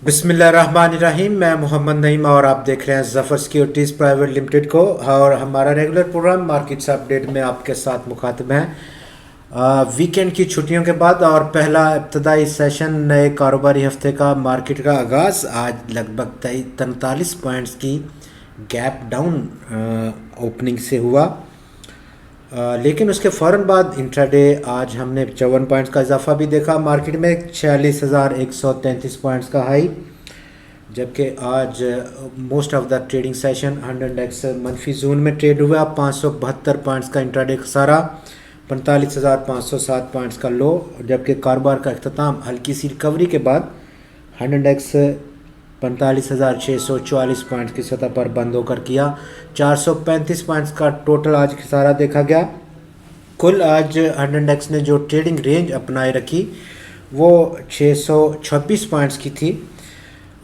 बिस्मिल्लाहिर्रहमानिर्रहीम। मैं मोहम्मद नईम और आप देख रहे हैं ज़फ़र सिक्योरिटीज़ प्राइवेट लिमिटेड को। और हमारा रेगुलर प्रोग्राम मार्केट्स अपडेट में आपके साथ मुखातिब हैं। वीकेंड की छुट्टियों के बाद और पहला इब्तदाई सेशन नए कारोबारी हफ्ते का मार्केट का आगाज़ आज लगभग 43 पॉइंट्स की गैप डाउन ओपनिंग से हुआ। लेकिन उसके फ़ौरन बाद इंट्राडे आज हमने 54 पॉइंट्स का इजाफा भी देखा मार्केट में, 46,133 पॉइंट्स का हाई। जबकि आज most of the trading session 100 index मनफी जोन में ट्रेड हुआ। 572 पॉइंट्स का इंट्राडे खसारा, 45,507 पॉइंट्स का लो। जबकि कारोबार का अख्ताम हल्की सी रिकवरी के बाद 100 इंडेक्स 45,644 पॉइंट्स की सतह पर बंद होकर किया। 435 पॉइंट्स का टोटल आज खसारा देखा गया। कुल आज 100 इंडेक्स ने जो ट्रेडिंग रेंज अपनाए रखी वो 626 पॉइंट्स की थी।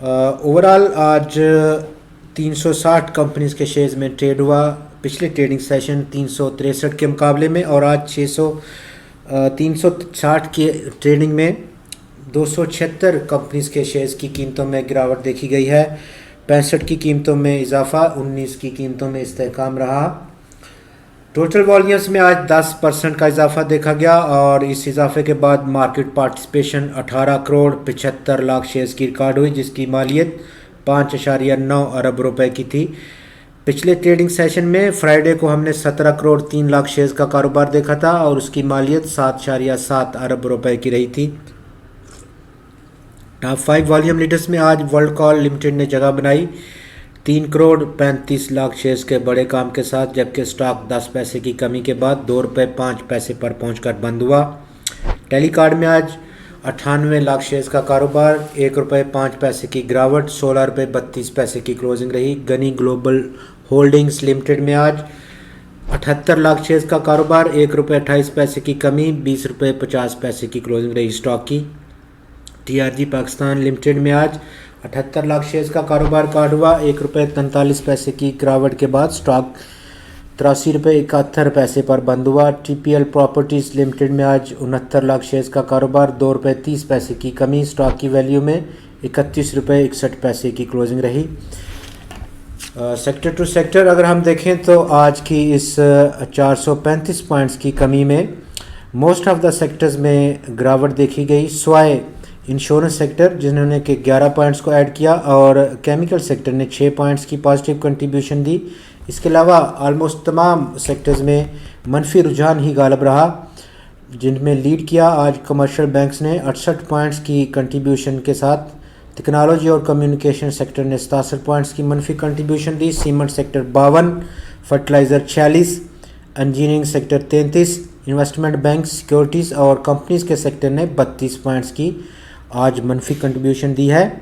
ओवरऑल आज 360 कंपनीज के शेयर्स में ट्रेड हुआ पिछले ट्रेडिंग सेशन 363 के मुकाबले में, और आज 360 की ट्रेडिंग में 276 कंपनीज के शेयर्स की कीमतों में गिरावट देखी गई है। 65 की कीमतों में इजाफा, 19 की कीमतों में इस्तेहकाम रहा। टोटल वॉल्यूम्स में आज 10% का इजाफा देखा गया, और इस इजाफे के बाद market participation 18 crore 75 lakh shares की रिकॉर्ड हुई, जिसकी मालियत 5.9 अरब रुपए की थी। पिछले ट्रेडिंग सेशन में फ्राइडे को हमने 17 करोड़ 3 लाख शेयर्स का कारोबार देखा था, और उसकी मालियत 7.7 अरब रुपए की रही थी। टॉप 5 वॉल्यूम लीडर्स में आज वर्ल्ड कॉल लिमिटेड ने जगह बनाई 3 करोड़ 35 लाख शेयर्स के बड़े काम के साथ, जबकि स्टॉक 10 पैसे की कमी के बाद 2 रुपये 5 पैसे पर पहुंचकर बंद हुआ। टेलीकार्ड में आज 98 लाख शेयर्स का कारोबार, 1 रुपये 5 पैसे की गिरावट, 16 रुपये 32 पैसे की क्लोजिंग रही। गनी ग्लोबल होल्डिंग्स लिमिटेड में आज 78 लाख शेयर्स का कारोबार, 1 रुपये 28 पैसे की कमी, 20 रुपये 50 पैसे की क्लोजिंग रही स्टॉक की। TRG पाकिस्तान लिमिटेड में आज 78 लाख शेयर्स का कारोबार कार्ड हुआ, 1 रुपये 43 पैसे की गिरावट के बाद स्टॉक 83 रुपये 71 पैसे पर बंद हुआ। TPL प्रॉपर्टीज़ लिमिटेड में आज 69 लाख शेयर्स का कारोबार, 2 रुपये 30 पैसे की कमी, स्टॉक की वैल्यू में 31 रुपये 61 पैसे की क्लोजिंग रही। सेक्टर टू सेक्टर अगर हम देखें तो आज की इस 435 पॉइंट्स की कमी में मोस्ट ऑफ द सेक्टर्स में गिरावट देखी गई, स्वाय इंश्योरेंस सेक्टर जिन्होंने कि 11 पॉइंट्स को ऐड किया, और केमिकल सेक्टर ने 6 पॉइंट्स की पॉजिटिव कंट्रीब्यूशन दी। इसके अलावा ऑलमोस्ट तमाम सेक्टर्स में मनफी रुझान ही गालिब रहा, जिनमें लीड किया आज कमर्शियल बैंक्स ने 68 पॉइंट्स की कंट्रीब्यूशन के साथ। टेक्नोलॉजी और कम्युनिकेशन सेक्टर ने 67 पॉइंट्स की मनफी कंट्रीब्यूशन दी। Cement sector 52, fertiliser 46, engineering sector 33, investment bank, securities और कंपनीज के सेक्टर ने 32 पॉइंट्स की आज मनफी कंट्रीब्यूशन दी है।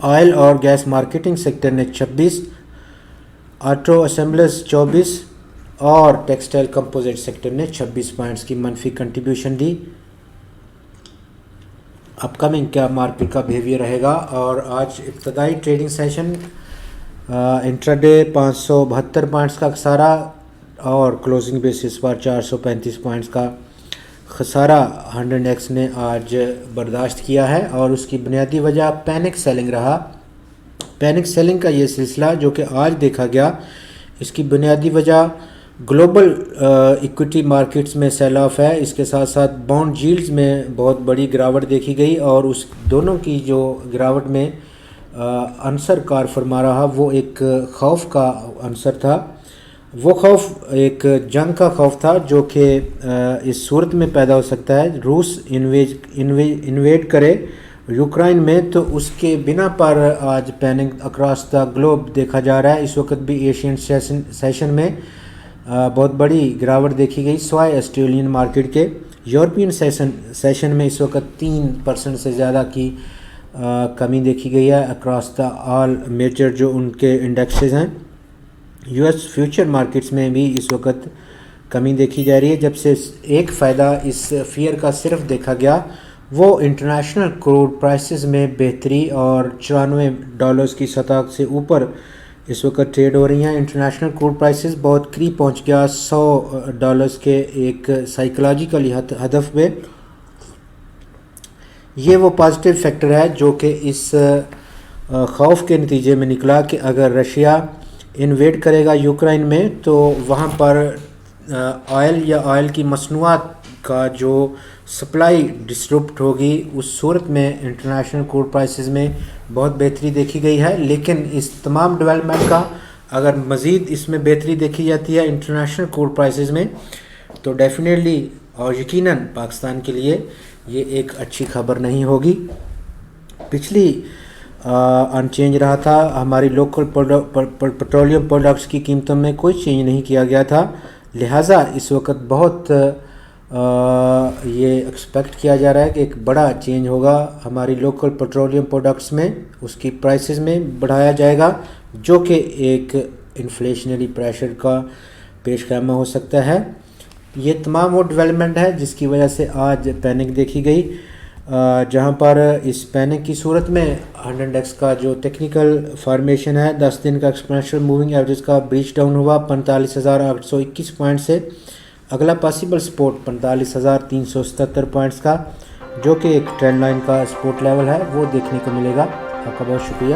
ऑयल और गैस मार्केटिंग सेक्टर ने 26, ऑटो असेंबलर्स 24 और टेक्सटाइल कंपोजिट सेक्टर ने 26 पॉइंट्स की मनफी कंट्रीब्यूशन दी। अपकमिंग क्या मार्केट का बिहेवियर रहेगा, और आज इब्तदाई ट्रेडिंग सेशन इंट्राडे 572 पॉइंट्स का खसारा और क्लोजिंग बेसिस पर 435 पॉइंट्स का खसारा 100 इंडेक्स ने आज बर्दाश्त किया है, और उसकी बुनियादी वजह पैनिक सेलिंग रहा। पैनिक सेलिंग का ये सिलसिला जो कि आज देखा गया, इसकी बुनियादी वजह ग्लोबल इक्विटी मार्केट्स में सेल ऑफ है। इसके साथ साथ बॉन्ड यील्ड्स में बहुत बड़ी गिरावट देखी गई, और उस दोनों की जो गिरावट में अंसर कार फरमा रहा वो एक खौफ का अंसर था। वो खौफ एक जंग का खौफ था जो कि इस सूरत में पैदा हो सकता है, रूस इन्वेड करे यूक्रेन में, तो उसके बिना पर आज पैनिक अक्रॉस द ग्लोब देखा जा रहा है। इस वक्त भी एशियन सेशन में बहुत बड़ी गिरावट देखी गई, स्वाय ऑस्ट्रेलियन मार्केट के। यूरोपियन सेशन में इस वक्त 3% से ज़्यादा की कमी देखी गई है अक्रॉस द ऑल मेजर जो उनके इंडेक्सेस हैं। US फ्यूचर मार्केट्स में भी इस वक्त कमी देखी जा रही है। जब से एक फ़ायदा इस फियर का सिर्फ देखा गया वो इंटरनेशनल क्रूड प्राइसेस में बेहतरी, और $94 की सतह से ऊपर इस वक्त ट्रेड हो रही हैं। इंटरनेशनल क्रूड प्राइसेस बहुत करीब पहुंच गया $100 के एक साइकोलॉजिकल हदफ में। یہ وہ پازیٹیو فیکٹر ہے جو کہ اس خوف کے نتیجے میں نکلا کہ اگر رشیا انویڈ کرے گا یوکرائن میں تو وہاں پر آئل یا آئل کی مصنوعات کا جو سپلائی ڈسرپٹ ہوگی، اس صورت میں انٹرنیشنل کروڈ پرائسز میں بہت بہتری دیکھی گئی ہے. لیکن اس تمام ڈیولپمنٹ کا اگر مزید اس میں بہتری دیکھی جاتی ہے انٹرنیشنل کروڈ پرائسز میں تو ڈیفینیٹلی اور یقیناً پاکستان کے لیے یہ ایک اچھی خبر نہیں ہوگی. پچھلی ان چینج رہا تھا، ہماری لوکل پیٹرولیم پروڈکٹس کی قیمتوں میں کوئی چینج نہیں کیا گیا تھا، لہٰذا اس وقت بہت یہ ایکسپیکٹ کیا جا رہا ہے کہ ایک بڑا چینج ہوگا ہماری لوکل پیٹرولیم پروڈکٹس میں، اس کی پرائسز میں بڑھایا جائے گا جو کہ ایک انفلیشنری پریشر کا پیش خیمہ ہو سکتا ہے. یہ تمام وہ ڈیولپمنٹ ہے جس کی وجہ سے آج پینک دیکھی گئی، جہاں پر اس پینک کی صورت میں 100x کا جو ٹیکنیکل فارمیشن ہے 10 دن کا ایکسپوننشل موونگ ایوریج کا بریچ ڈاؤن ہوا 45,821 پوائنٹ سے. اگلا پاسبل سپورٹ 45,377 پوائنٹس کا جو کہ ایک ٹرینڈ لائن کا سپورٹ لیول ہے وہ دیکھنے کو ملے گا. آپ کا بہت شکریہ.